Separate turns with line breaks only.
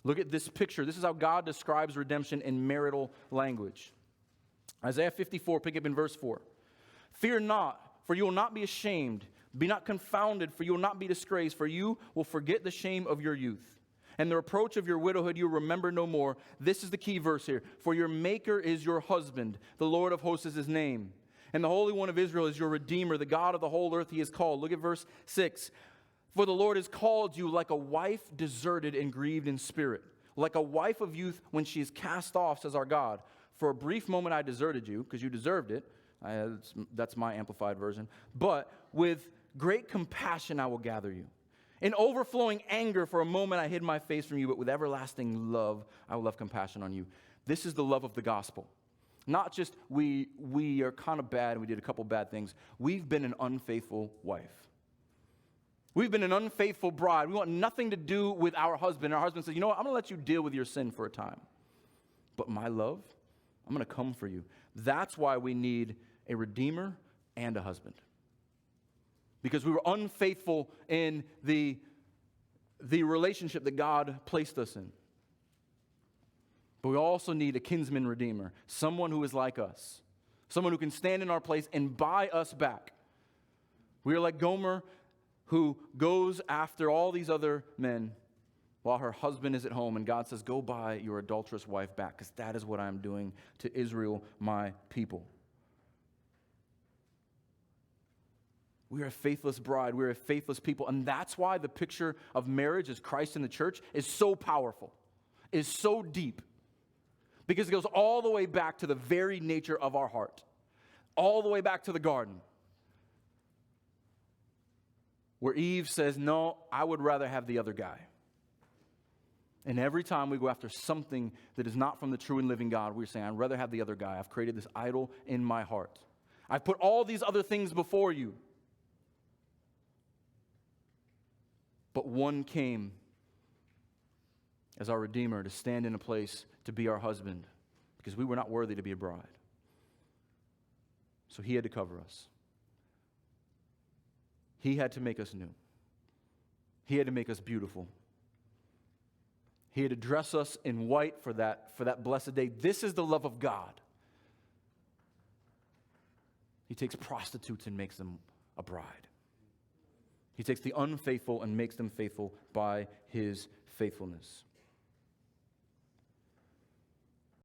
Look at this picture. This is how God describes redemption in marital language. Isaiah 54, pick up in verse 4. Fear not, for you will not be ashamed. Be not confounded, for you will not be disgraced, for you will forget the shame of your youth. And the reproach of your widowhood you will remember no more. This is the key verse here. For your Maker is your husband, the Lord of hosts is his name. And the Holy One of Israel is your Redeemer, the God of the whole earth he is called. Look at verse 6. For the Lord has called you like a wife deserted and grieved in spirit. Like a wife of youth when she is cast off, says our God. For a brief moment I deserted you, because you deserved it. That's my amplified version. But with great compassion I will gather you. In overflowing anger for a moment I hid my face from you, but with everlasting love I will have compassion on you. This is the love of the gospel. Not just we are kind of bad and we did a couple bad things. We've been an unfaithful wife. We've been an unfaithful bride. We want nothing to do with our husband. Our husband says, you know what, I'm going to let you deal with your sin for a time. But my love, I'm going to come for you. That's why we need a redeemer and a husband. Because we were unfaithful in the relationship that God placed us in. But we also need a kinsman redeemer, someone who is like us, someone who can stand in our place and buy us back. We are like Gomer, who goes after all these other men while her husband is at home, and God says, go buy your adulterous wife back, because that is what I am doing to Israel, my people. We are a faithless bride. We are a faithless people. And that's why the picture of marriage as Christ in the church is so powerful, is so deep. Because it goes all the way back to the very nature of our heart. All the way back to the garden. Where Eve says, no, I would rather have the other guy. And every time we go after something that is not from the true and living God, we're saying, I'd rather have the other guy. I've created this idol in my heart. I've put all these other things before you. But one came as our Redeemer to stand in a place to be our husband because we were not worthy to be a bride. So he had to cover us. He had to make us new. He had to make us beautiful. He had to dress us in white for that blessed day. This is the love of God. He takes prostitutes and makes them a bride. He takes the unfaithful and makes them faithful by his faithfulness.